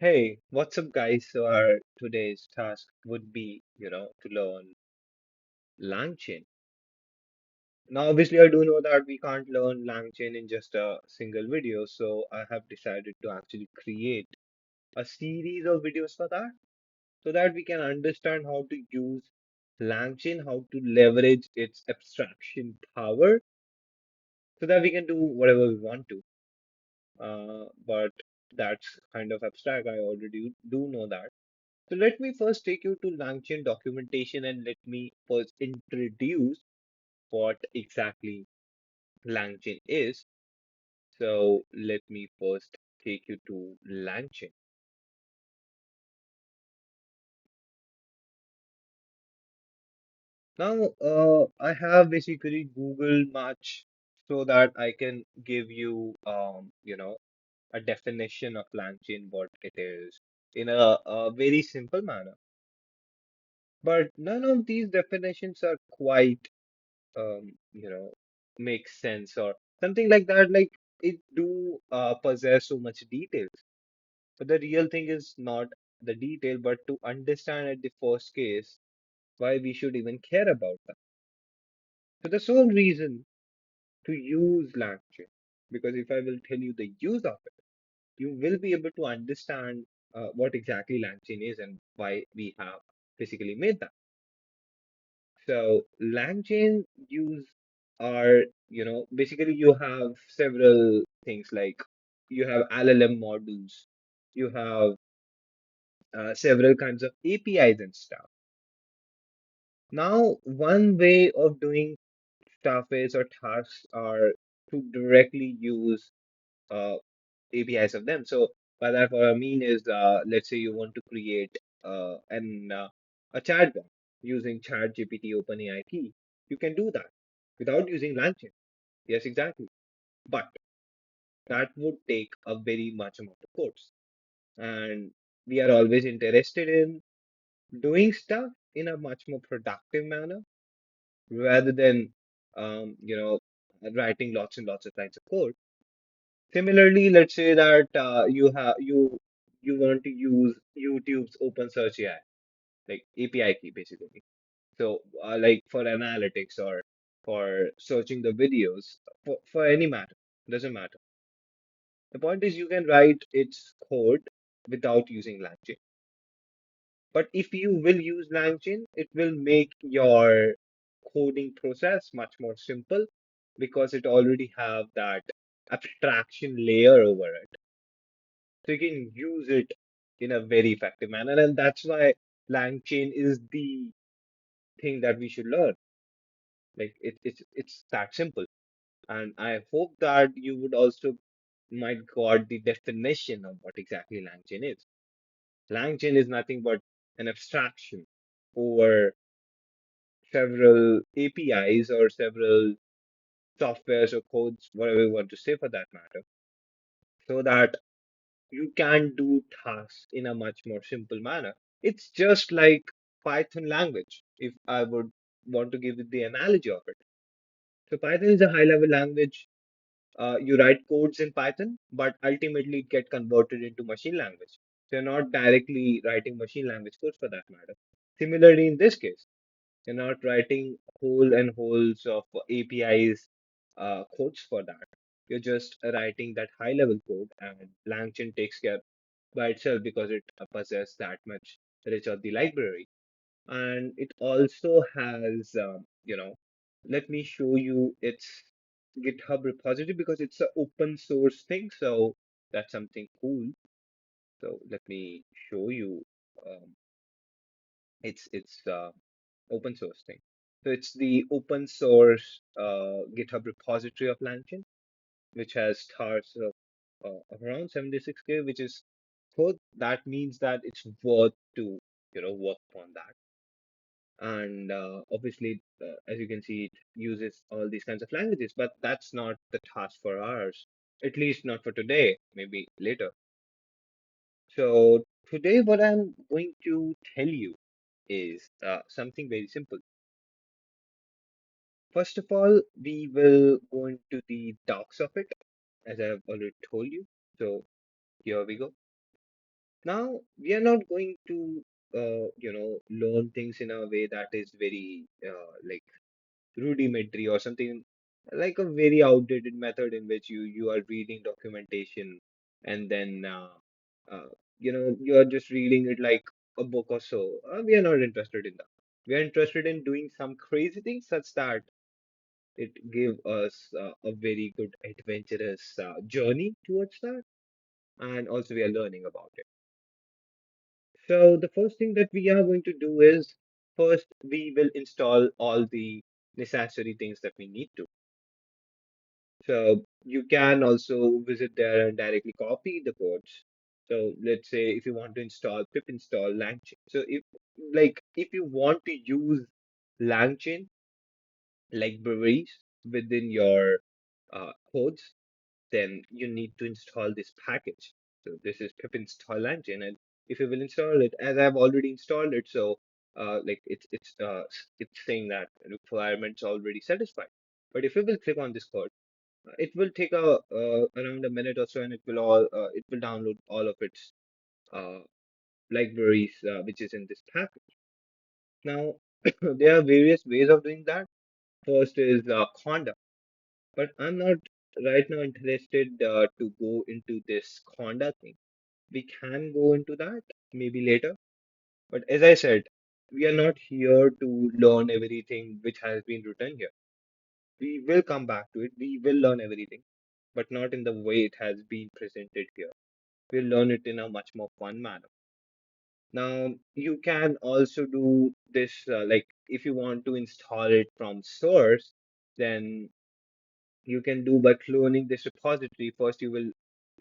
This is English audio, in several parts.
Hey, what's up, guys? So our today's task would be, to learn LangChain. Now, obviously, I do know that we can't learn LangChain in just a single video, so I have decided to actually create a series of videos for that, so that we can understand how to use LangChain, how to leverage its abstraction power, so that we can do whatever we want to. But that's kind of abstract. I already do know that. So let me first take you to LangChain documentation and let me first introduce what exactly LangChain is. So let me first take you to LangChain. Now, I have basically Googled much so that I can give you, a definition of LangChain, what it is, in a very simple manner. But none of these definitions are quite makes sense or something like that. Like it do possess so much details. But the real thing is not the detail, but to understand at the first case why we should even care about that. So the sole reason to use LangChain, because if I will tell you the use of it, you will be able to understand what exactly LangChain is and why we have basically made that. So LangChain use are, basically you have several things like you have LLM models, you have several kinds of APIs and stuff. Now, one way of doing stuff is or tasks are to directly use uh, APIs of them. So by that, what I mean is, let's say you want to create a chatbot using ChatGPT OpenAI key. You can do that without using LangChain. Yes, exactly. But that would take a very much amount of codes. And we are always interested in doing stuff in a much more productive manner rather than, writing lots and lots of lines of code. Similarly, let's say that you want to use YouTube's Open Search AI, like API key basically. So, like for analytics or for searching the videos, for any matter, doesn't matter. The point is you can write its code without using LangChain. But if you will use LangChain, it will make your coding process much more simple because it already have that abstraction layer over it. So you can use it in a very effective manner. And that's why LangChain is the thing that we should learn. Like it's that simple. And I hope that you would also might got the definition of what exactly LangChain is. LangChain is nothing but an abstraction over several APIs or several softwares or codes, whatever you want to say for that matter, so that you can do tasks in a much more simple manner. It's just like Python language, if I would want to give you the analogy of it. So Python is a high level language. You write codes in Python, but ultimately it get converted into machine language. So you're not directly writing machine language codes for that matter. Similarly, in this case, you're not writing whole and wholes of APIs codes for that. You're just writing that high level code, and LangChain takes care by itself because it possesses that much rich of the library. And it also has, let me show you its GitHub repository because it's an open source thing. So that's something cool. So let me show you. Um, it's open source thing. So it's the open source GitHub repository of LangChain, which has stars of around 76K, which is so that means that it's worth to work on that. And obviously, as you can see, it uses all these kinds of languages, but that's not the task for ours, at least not for today, maybe later. So today, what I'm going to tell you is something very simple. First of all, we will go into the docs of it, as I have already told you. So here we go. Now, we are not going to, learn things in a way that is very, like rudimentary or something like a very outdated method in which you are reading documentation and then, you are just reading it like a book or so. We are not interested in that. We are interested in doing some crazy things such that it give us a very good adventurous journey towards that, and also we are learning about it. So the first thing that we are going to do is first we will install all the necessary things that we need to. So you can also visit there and directly copy the codes. So let's say if you want to install pip install langchain. So if you want to use langchain like breweries within your codes, then you need to install this package. So this is pip install engine, and if you will install it, as I've already installed it, so it's saying that requirements already satisfied. But if you will click on this code, it will take around a minute or so, and it will download all of its uh, libraries which is in this package. Now there are various ways of doing that. First is conda, but I'm not right now interested to go into this conda thing. We can go into that maybe later. But as I said, we are not here to learn everything which has been written here. We will come back to it. We will learn everything, but not in the way it has been presented here. We'll learn it in a much more fun manner. Now, you can also do this, like if you want to install it from source, then you can do by cloning this repository. First, you will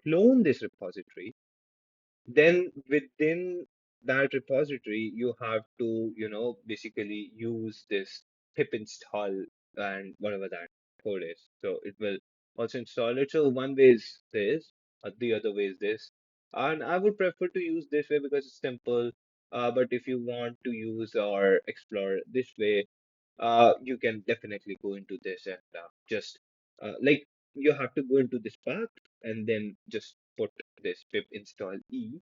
clone this repository. Then within that repository, you have to, basically use this pip install and whatever that code is. So it will also install it. So one way is this, the other way is this. And I would prefer to use this way because it's simple. But if you want to use or explore this way, you can definitely go into this and just like you have to go into this path and then just put this pip install e,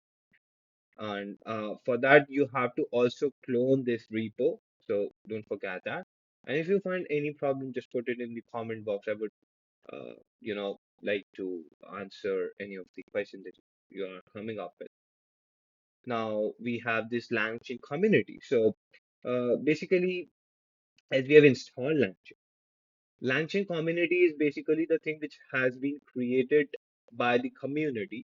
and for that you have to also clone this repo, so don't forget that. And if you find any problem, just put it in the comment box. I would like to answer any of the questions that you are coming up with. Now we have this LangChain community. So basically, as we have installed LangChain, LangChain community is basically the thing which has been created by the community,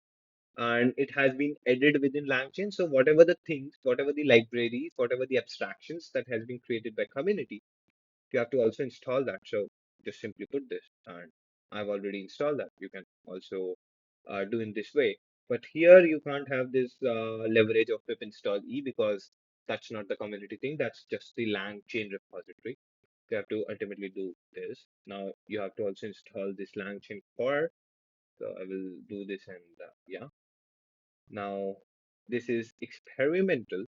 and it has been added within LangChain. So whatever the things, whatever the libraries, whatever the abstractions that has been created by community, you have to also install that. So just simply put this, and I've already installed that. You can also do in this way. But here you can't have this leverage of pip install e because that's not the community thing. That's just the LangChain repository. You have to ultimately do this. Now you have to also install this LangChain core. So I will do this, and yeah. Now this is experimental.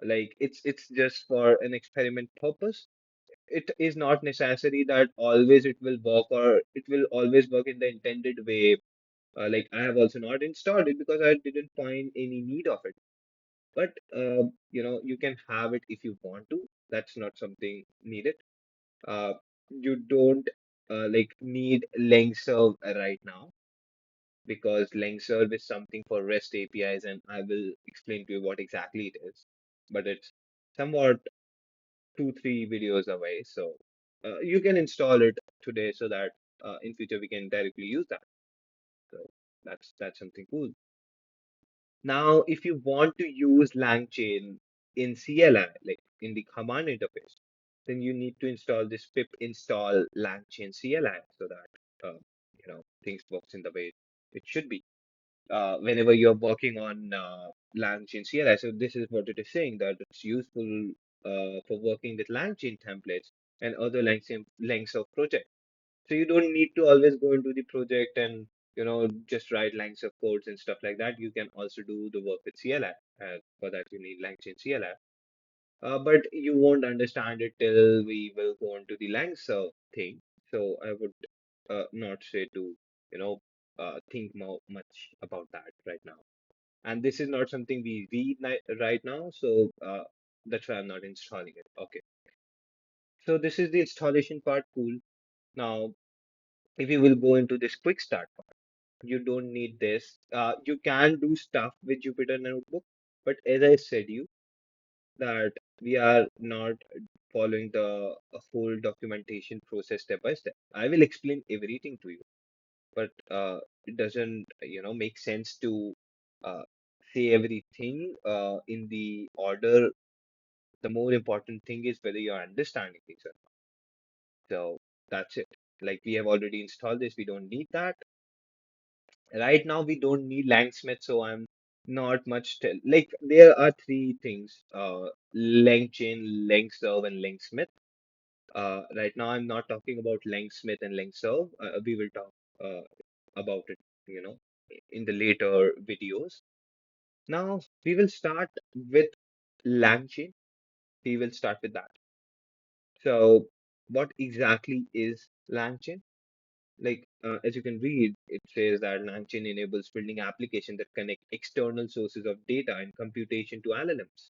Like it's just for an experiment purpose. It is not necessary that always it will work or it will always work in the intended way. Like I have also not installed it because I didn't find any need of it. But you can have it if you want to. That's not something needed. You don't like need length serve right now because length serve is something for REST APIs, and I will explain to you what exactly it is. But it's somewhat 2, 3 videos away, so you can install it today so that in future we can directly use that. So that's something cool. Now, if you want to use LangChain in CLI, like in the command interface, then you need to install this pip install LangChain CLI so that things works in the way it should be. Whenever you're working on LangChain CLI. So this is what it is saying, that it's useful for working with LangChain templates and other lengths of project. So you don't need to always go into the project and just write lengths of codes and stuff like that. You can also do the work with CLI. For that, you need LangChain CLI. But you won't understand it till we will go into the lengths of thing. So I would not say to think much about that right now. And this is not something we read right now, so that's why I'm not installing it. Okay, so this is the installation part. Cool. Now, if you will go into this quick start part, you don't need this. You can do stuff with Jupyter Notebook, but as I said you that we are not following the whole documentation process step by step. I will explain everything to you, but it doesn't, make sense to uh, say everything in the order. The more important thing is whether you're understanding things or not. So that's it. Like we have already installed this, we don't need that. Right now, we don't need Langsmith, so I'm not much tell. Like there are three things: LangChain, LangServe, and Langsmith. Right now, I'm not talking about Langsmith and LangServe. We will talk uh, about it, you know, in the later videos. Now, we will start with LangChain. We will start with that. So, what exactly is LangChain? Like, as you can read, it says that LangChain enables building applications that connect external sources of data and computation to LLMs.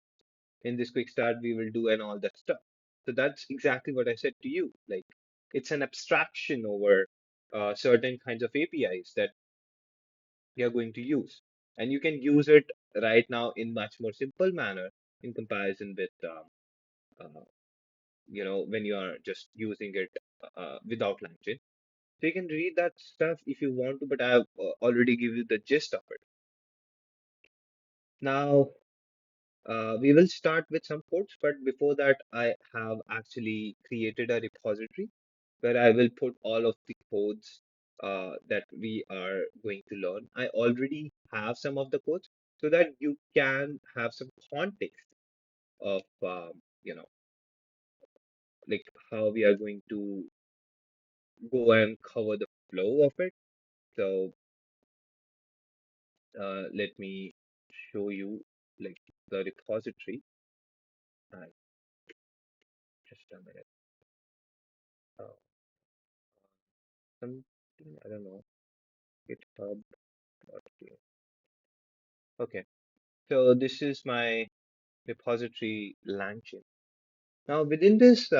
In this quick start, we will do and all that stuff. So that's exactly what I said to you. Like, it's an abstraction over certain kinds of APIs that you're going to use, and you can use it right now in much more simple manner in comparison with, when you are just using it without LangChain. So you can read that stuff if you want to, but I've already give you the gist of it. Now, we will start with some codes, but before that, I have actually created a repository where I will put all of the codes that we are going to learn. I already have some of the codes so that you can have some context of, like how we are going to go and cover the flow of it. So let me show you like the repository. Uh, just a minute. Uh, something I don't know. GitHub. Okay, so this is my repository LangChain. Now within this,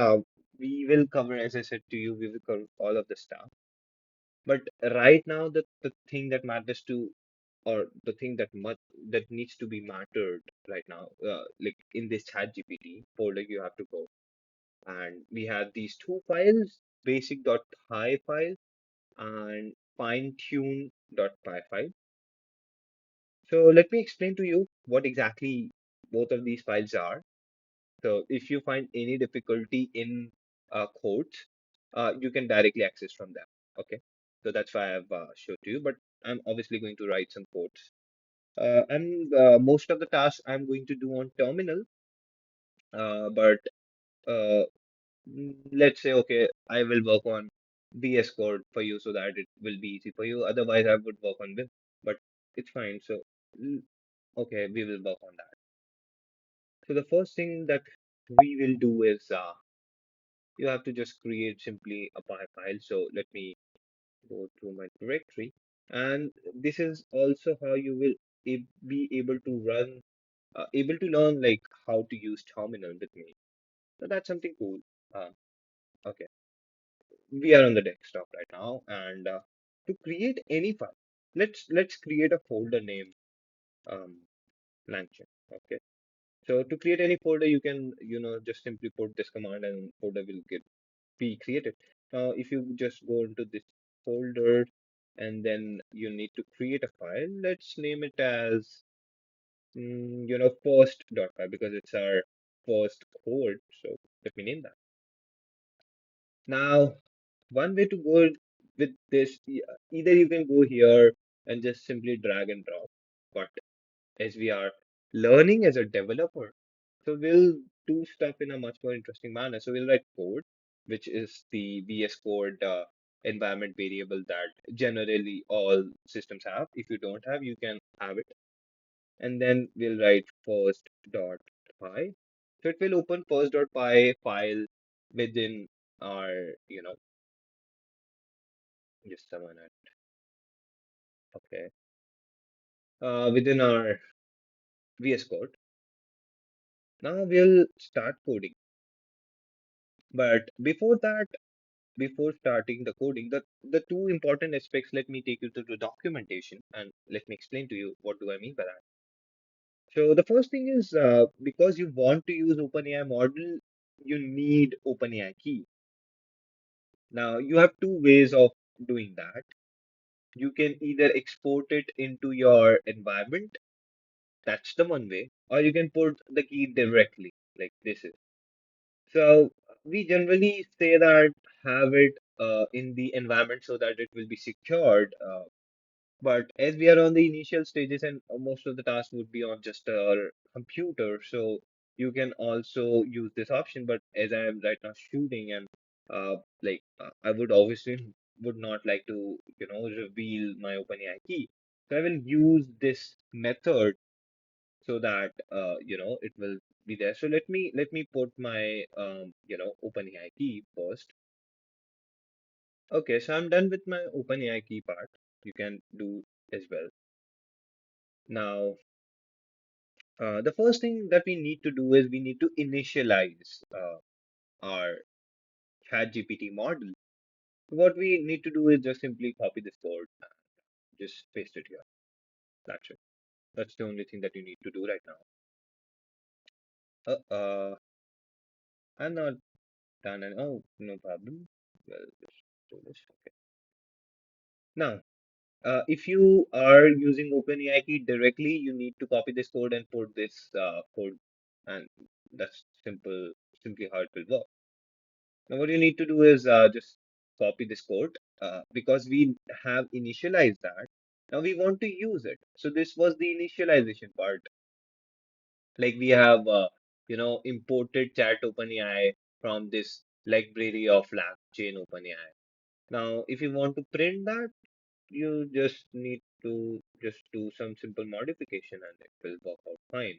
we will cover, as I said to you, we will cover all of the stuff. But right now, the thing that matters to, or the thing that needs to be mattered right now, like in this chat GPT folder, you have to go. And we have these two files, basic.py file and fine-tune.py file. So let me explain to you what exactly both of these files are. So if you find any difficulty in codes, you can directly access from them. Okay. So that's why I've showed to you, but I'm obviously going to write some codes. And most of the tasks I'm going to do on terminal, but uh, let's say, okay, I will work on VS Code for you so that it will be easy for you. Otherwise, I would work on Vim, but it's fine. So, okay, we will work on that. So the first thing that we will do is you have to just create simply a py file. So let me go to my directory, and this is also how you will be able to able to learn like how to use terminal with me. So that's something cool. Uh, okay. We are on the desktop right now, and to create any file, let's create a folder name, um langchain. Okay, so to create any folder, you can just simply put this command and folder will get be created. Now if you just go into this folder and then you need to create a file, let's name it as first.py because it's our first code. So let me name that. Now one way to go with this, either you can go here and just simply drag and drop, but as we are learning as a developer, so we'll do stuff in a much more interesting manner. So we'll write code, which is the VS Code environment variable that generally all systems have. If you don't have, you can have it. And then we'll write first.py. So it will open first.py file within our, just a minute. Okay. within our VS Code. Now we'll start coding. But before that, before starting the coding, the two important aspects, let me take you to the documentation and let me explain to you what do I mean by that. So the first thing is because you want to use OpenAI model, you need OpenAI key. Now you have two ways of doing that. You can either export it into your environment, that's the one way, or you can put the key directly, like this is. So we generally say that have it in the environment so that it will be secured. But as we are on the initial stages and most of the tasks would be on just our computer, so you can also use this option. But as I am right now shooting and I would obviously would not like to, reveal my OpenAI key. So I will use this method so that it will be there. So let me put my OpenAI key first. Okay, so I'm done with my OpenAI key part. You can do as well. Now, the first thing that we need to do is we need to initialize our ChatGPT model. What we need to do is just simply copy this code, just paste it here. That's it. That's the only thing that you need to do right now. I'm not done, and oh, no problem. Well, just do this. Okay. Now, if you are using OpenAI Key directly, you need to copy this code and put this code, and that's simply how it will work. Now, what you need to do is just copy this code because we have initialized that. Now we want to use it. So this was the initialization part. Like we have, imported Chat OpenAI from this library of LangChain OpenAI. Now, if you want to print that, you just need to just do some simple modification and it will work out fine.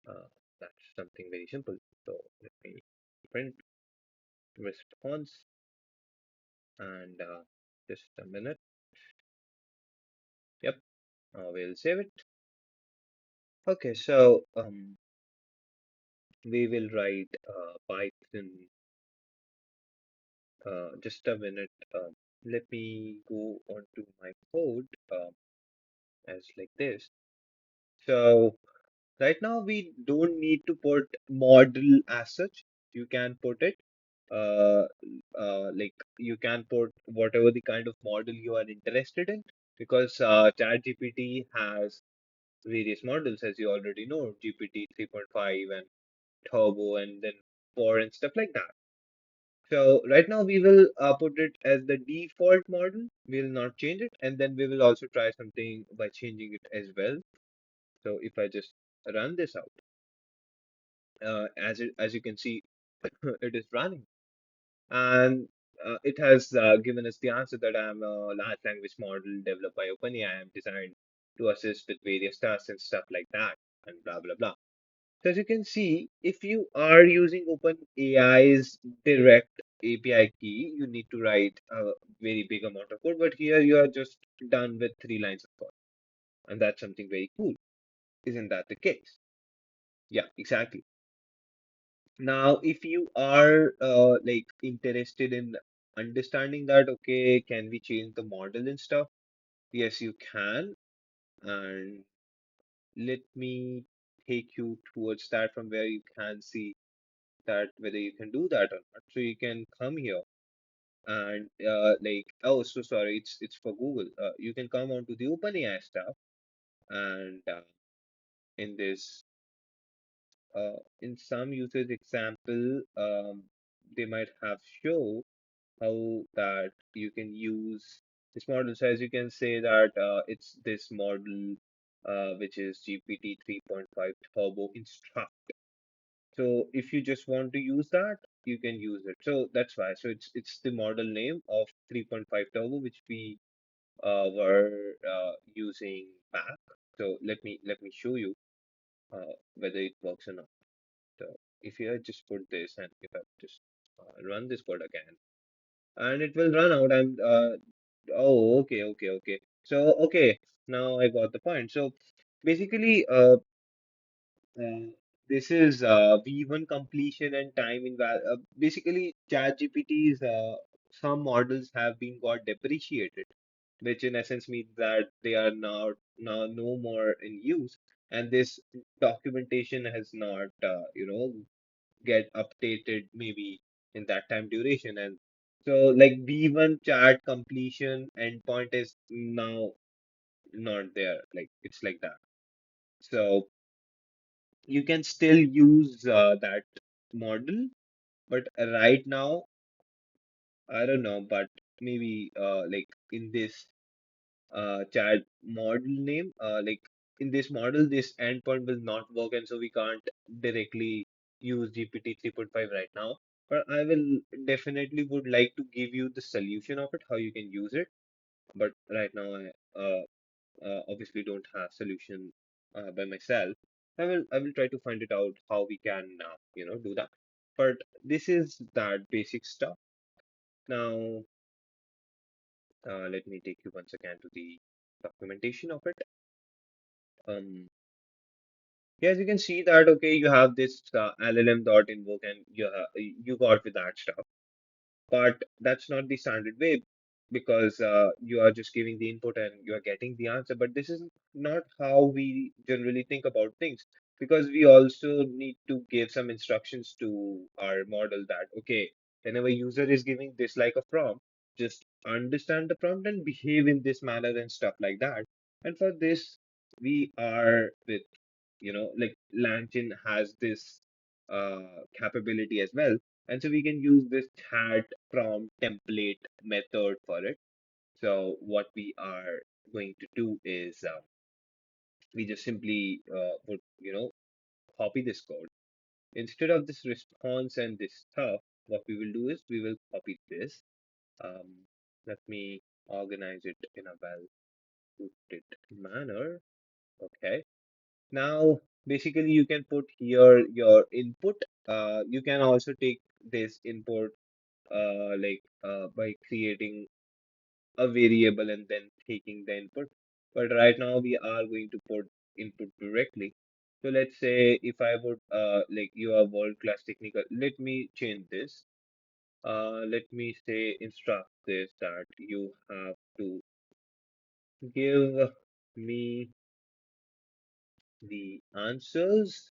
Uh, that's something very simple. So let me print response and just a minute. Yep, we'll save it. Okay, so we will write Python. Just a minute. Let me go on to my code as like this. So right now, we don't need to put model as such. You can put it uh, like you can put whatever the kind of model you are interested in because ChatGPT has various models, as you already know, GPT 3.5 and Turbo, and then 4 and stuff like that. So right now we will put it as the default model. We will not change it, and then we will also try something by changing it as well. So if I just run this out, as you can see, it is running, and it has given us the answer that I am a large language model developed by OpenAI. I am designed to assist with various tasks and stuff like that, and blah blah blah. So as you can see, if you are using OpenAI's direct API key, you need to write a very big amount of code. But here you are just done with 3 lines of code, and that's something very cool. Isn't that the case? Yeah, exactly. Now, if you are interested in understanding that, okay, can we change the model and stuff? Yes, you can. And let me take you towards that from where you can see that whether you can do that or not. So you can come here and oh, so sorry, it's for Google. You can come onto the OpenAI stuff and in this in some usage example, they might have show how that you can use this model. So as you can say that it's this model which is GPT 3.5 Turbo Instruct. So if you just want to use that, you can use it. So that's why. So it's the model name of 3.5 Turbo which we were using back. So let me show you whether it works or not. So if you just put this and if I just run this code again, and it will run out. And oh, okay. So, okay, now I got the point. So, basically, uh, this is V1 completion and time in basically ChatGPT's some models have been got depreciated, which in essence means that they are now no more in use, and this documentation has not get updated maybe in that time duration, and so like V1 chat completion endpoint is now not there, like it's like that. So you can still use that model, but right now I don't know, but maybe like in this chat model name, like in this model, this endpoint will not work, and so we can't directly use GPT 3.5 right now. But I will definitely would like to give you the solution of it, how you can use it. But right now, I obviously don't have solution by myself. I will try to find it out how we can do that. But this is that basic stuff. Now, let me take you once again to the documentation of it. Um, Yes, you can see that, okay, you have this LLM dot invoke and you got with that stuff. But that's not the standard way because you are just giving the input and you are getting the answer. But this is not how we generally think about things because we also need to give some instructions to our model that, okay, whenever user is giving this like a prompt, just understand the prompt and behave in this manner and stuff like that. And for this, we are with like LangChain has this capability as well. And so we can use this chat prompt template method for it. So what we are going to do is we just simply would, copy this code. Instead of this response and this stuff, what we will do is we will copy this. Um, Let me organize it in a well-suited manner. Okay. Now, basically, you can put here your input. You can also take this input by creating a variable and then taking the input. But right now, we are going to put input directly. So let's say if I would like you are world class technical. Let me change this. Let me say instruct this that you have to give me the answers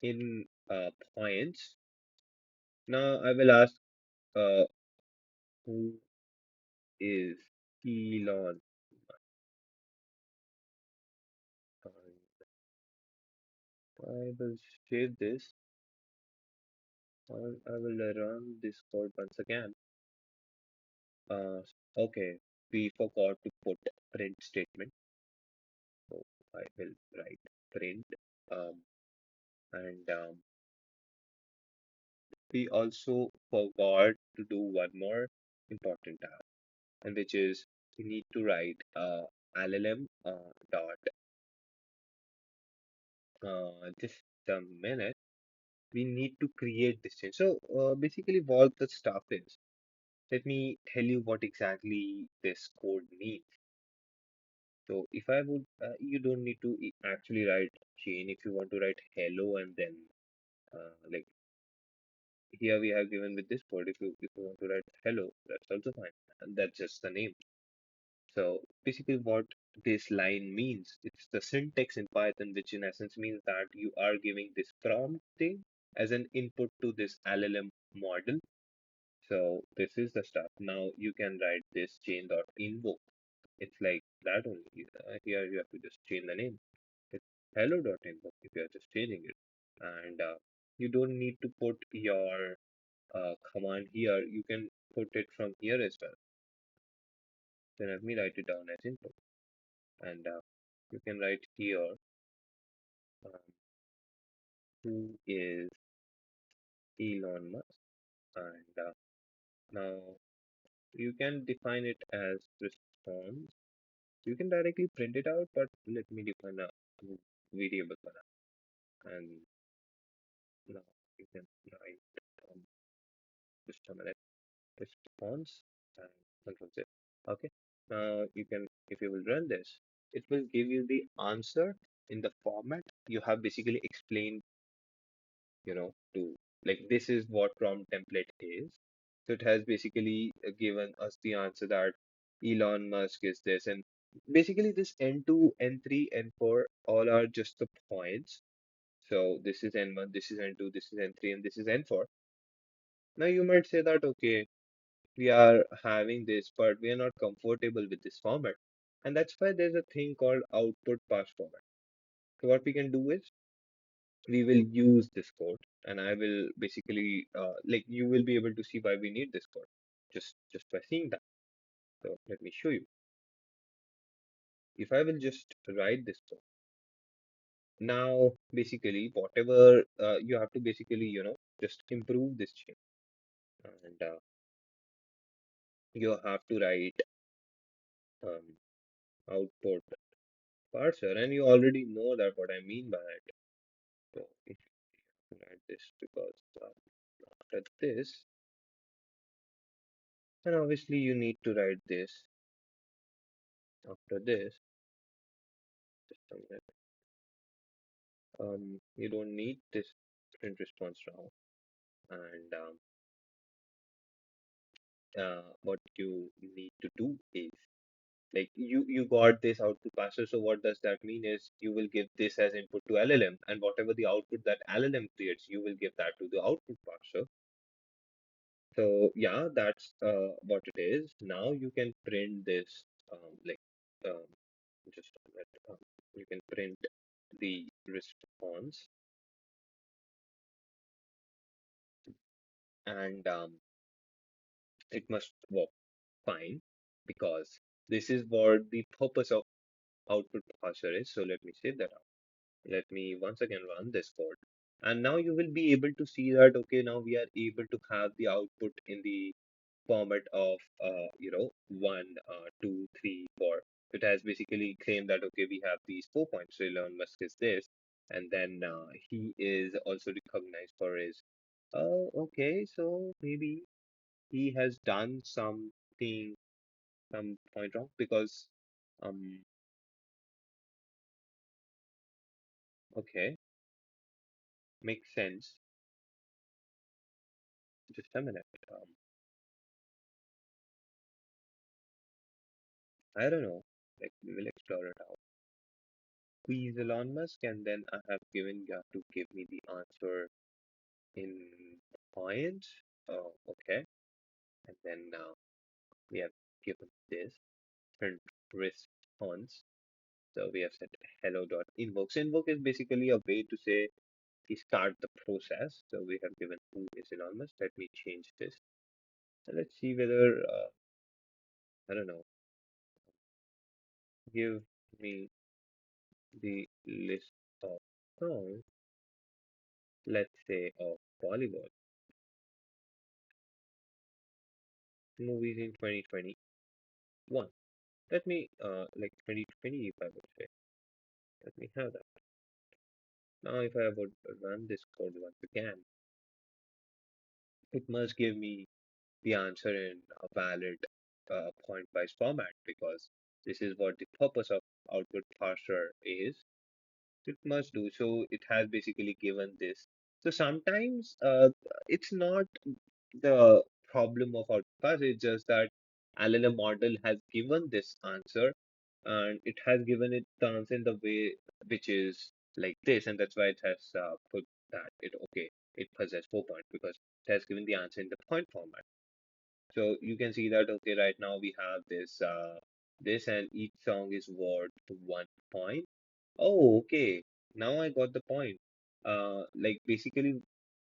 in points. Now I will ask uh, who is Elon? I will save this. I will run this code once again. Okay, we forgot to put print statement, so I will write print. Um, and we also forgot to do one more important task, and which is we need to write LLM dot just a minute. We need to create this change. So basically, what the stuff is. Let me tell you what exactly this code means. So if I would, you don't need to actually write chain. If you want to write hello and then like here we have given with this code. If you want to write hello, that's also fine. And that's just the name. So basically, what this line means, it's the syntax in Python, which in essence means that you are giving this prompt thing as an input to this LLM model. So this is the stuff. Now you can write this chain dot invoke. It's like that only. Here you have to just change the name. It's hello.invoke if you are just changing it. And you don't need to put your command here. You can put it from here as well. Then let me write it down as input. And you can write here um, who is Elon Musk. And now you can define it as response. You can directly print it out, but let me define a variable for that. And now you can write just a minute response and control Z. Okay. You can, if you will run this, it will give you the answer in the format you have basically explained, to, like, this is what prompt template is. So it has basically given us the answer that Elon Musk is this, and basically this N2, N3, N4 all are just the points. So this is N1, this is N2, this is N3, and this is N4. Now you might say that, okay, we are having this, but we are not comfortable with this format. And that's why there's a thing called output parse format. So what we can do is we will use this code, and I will basically like, you will be able to see why we need this code just by seeing that. So let me show you. If I will just write this code, now basically whatever you have to basically just improve this chain, and you have to write um, output parser, and you already know that what I mean by it. So if you write this, because after this, and obviously you need to write this after this. Just a minute. You don't need this print response now, and what you need to do is, like, you got this output parser. So what does that mean is you will give this as input to LLM, and whatever the output that LLM creates, you will give that to the output parser. So yeah, that's what it is. Now you can print this, like, um, just a minute. You can print the response, and it must work fine, because this is what the purpose of output parser is. So let me save that out. Let me once again run this code. And now you will be able to see that, okay, now we are able to have the output in the format of, 1, 2, 3, 4. It has basically claimed that, okay, we have these 4 points. So Elon Musk is this. And then he is also recognized for his, oh, okay, so maybe he has done something, some point wrong, because, um, okay, makes sense. Just a minute. I don't know. Like, we will explore it out. Quiz Elon Musk, and then I have given you have to give me the answer in points. Oh, okay. And then now we have given this print response. So we have said hello.invoke. So invoke is basically a way to say start the process. So we have given who is Elon Musk. Let me change this. And let's see whether I don't know. Give me the list of songs, let's say, of Bollywood movies in 2021. Let me, like, 2020, if I would say. Let me have that. Now, if I would run this code once again, it must give me the answer in a valid point-wise format, because this is what the purpose of output parser is. It must do. So it has basically given this. So sometimes it's not the problem of outpass, it's just that LLM model has given this answer, and it has given it the answer in the way which is like this, and that's why it has put that it okay, it possesses 4 points because it has given the answer in the point format. So you can see that, okay, right now we have this, and each song is worth 1 point. Oh, okay. Now I got the point. Like, basically,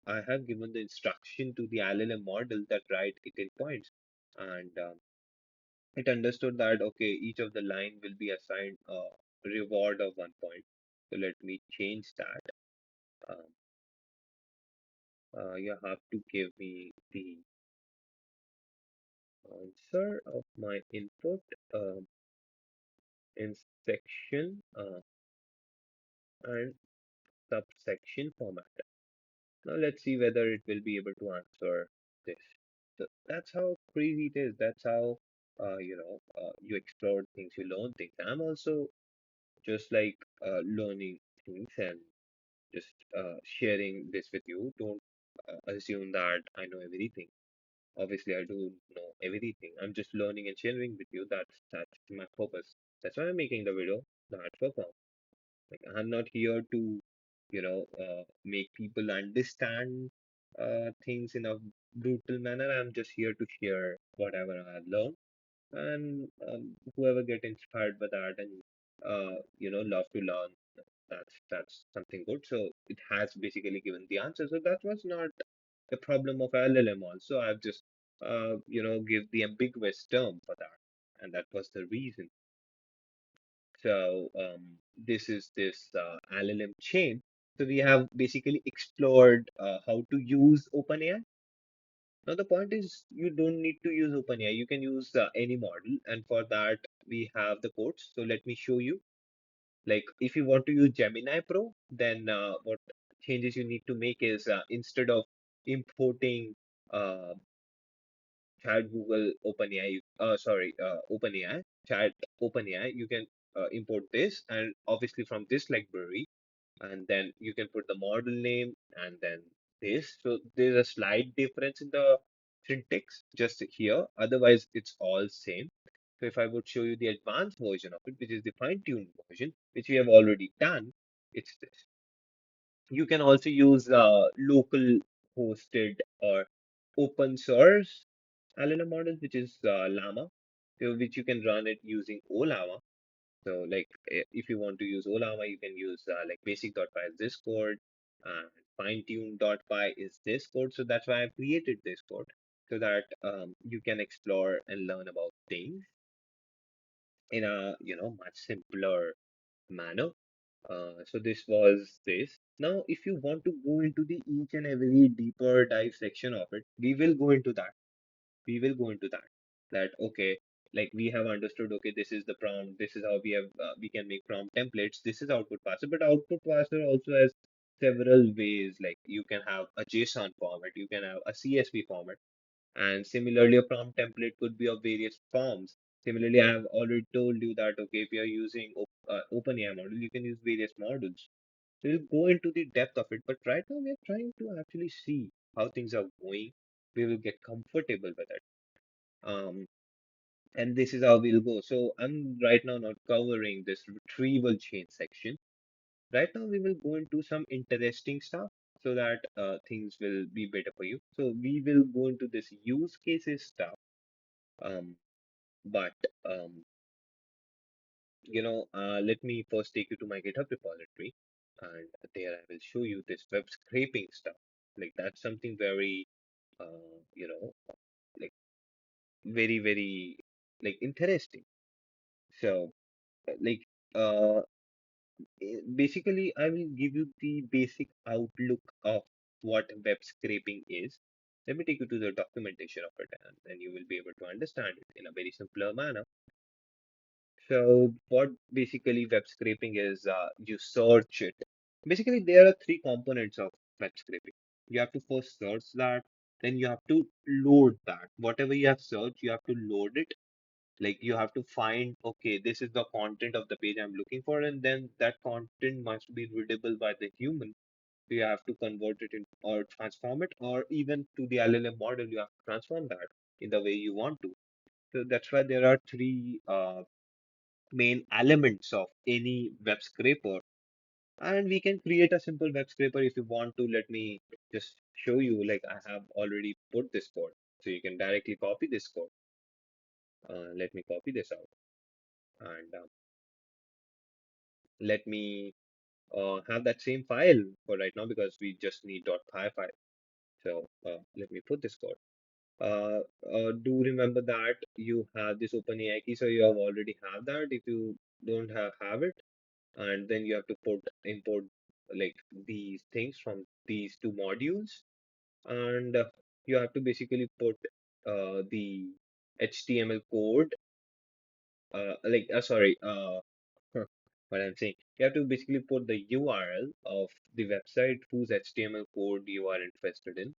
I have given the instruction to the LLM model that write it in points, and it understood that, okay, each of the line will be assigned a reward of 1 point. So let me change that. Um, you have to give me the answer of my input in section and subsection format. Now let's see whether it will be able to answer this. So that's how crazy it is. That's how you explore things, you learn things. I'm also just like learning things and just sharing this with you. Don't assume that I know everything. Obviously, I do know everything. I'm just learning and sharing with you. That's my purpose. That's why I'm making the video. That's for fun. Like I'm not here to, make people understand things in a brutal manner. I'm just here to share whatever I've learned, and whoever get inspired by that and love to learn, that's something good. So it has basically given the answer. So that was not the problem of LLM. Also, I've just give the ambiguous term for that, and that was the reason. So this is this LLM chain. So we have basically explored how to use OpenAI. Now the point is you don't need to use OpenAI. You can use any model, and for that we have the codes. So let me show you. Like if you want to use Gemini Pro, then what changes you need to make is instead of importing uh, Chat Google OpenAI, Chat OpenAI, you can import this, and obviously from this library, and then you can put the model name and then this. So there's a slight difference in the syntax just here. Otherwise, it's all same. So if I would show you the advanced version of it, which is the fine-tuned version, which we have already done, it's this. You can also use local hosted or open source LLM models, which is Llama, so which you can run it using OLama. So like if you want to use OLama, you can use like basic.py is this code, and fine-tune.py is this code. So that's why I've created this code so that you can explore and learn about things in a much simpler manner. So this was this. Now, if you want to go into the each and every deeper dive section of it, we will go into that. We will go into that. That okay, like we have understood. Okay, this is the prompt. This is how we can make prompt templates. This is output parser, but output parser also has several ways. Like you can have a JSON format, you can have a CSV format, and similarly, a prompt template could be of various forms. Similarly, I have already told you that okay, if you are using OpenAI model, you can use various models. So we'll go into the depth of it. But right now, we are trying to actually see how things are going. We will get comfortable with it. And this is how we'll go. So I'm right now not covering this retrieval chain section. Right now, we will go into some interesting stuff so that things will be better for you. So we will go into this use cases stuff. Um, but let me first take you to my GitHub repository, and there I will show you this web scraping stuff. Like that's something very, like very very like interesting. So like uh, basically, I will give you the basic outlook of what web scraping is. Let me take you to the documentation of it, and then you will be able to understand it in a very simpler manner. So what basically web scraping is, you search it. Basically, there are three components of web scraping. You have to first search that, then you have to load that. Whatever you have searched, you have to load it. Like you have to find, okay, this is the content of the page I'm looking for, and then that content must be readable by the human. So you have to convert it in or transform it, or even to the LLM model, you have to transform that in the way you want to. So that's why there are three main elements of any web scraper, and we can create a simple web scraper if you want to. Let me just show you. Like I have already put this code, so you can directly copy this code. Let me copy this out, and let me have that same file for right now because we just need .py file. So let me put this code. Do remember that you have this OpenAI key, so you have already have that. If you don't have it, and then you have to import like these things from these two modules, and you have to basically put the HTML code, what I'm saying, you have to basically put the URL of the website whose HTML code you are interested in.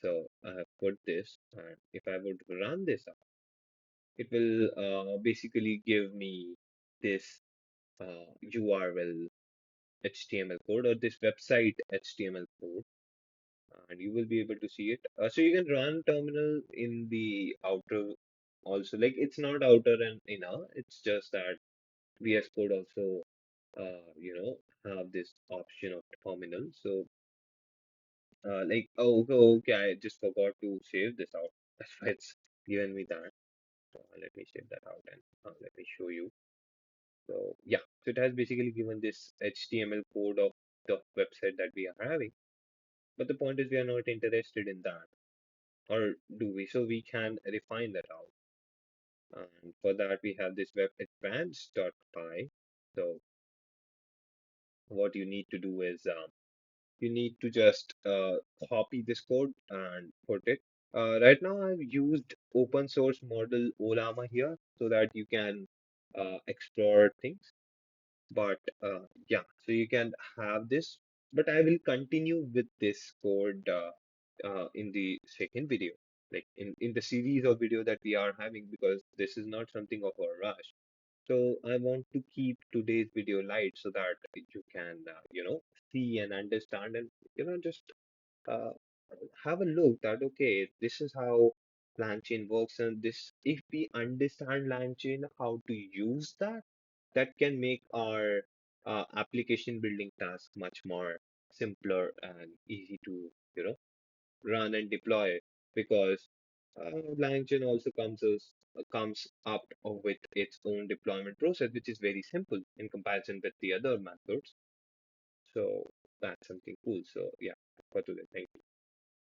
So I have put this, and if I would run this it will basically give me this URL HTML code or this website HTML code, and you will be able to see it. So you can run terminal in the outer also. Like it's not outer and inner. It's just that VS Code also, have this option of terminal. So, okay, I just forgot to save this out. That's why it's given me that. Let me save that out and let me show you. So, yeah, so it has basically given this HTML code of the website that we are having. But the point is, we are not interested in that, or do we? So we can refine that out. And for that, we have this web advanced.py. So what you need to do is you need to just copy this code and put it. Right now, I've used open source model Olama here so that you can explore things. But yeah, so you can have this. But I will continue with this code in the second video, like in the series of video that we are having, because this is not something of a rush. So I want to keep today's video light so that you can, see and understand and, just uh, have a look that, okay, this is how LangChain works. And this, if we understand LangChain, how to use that, that can make our application building task much more simpler and easy to, run and deploy, because LangChain also comes up with its own deployment process, which is very simple in comparison with the other methods. So that's something cool. So yeah, for today, thank you.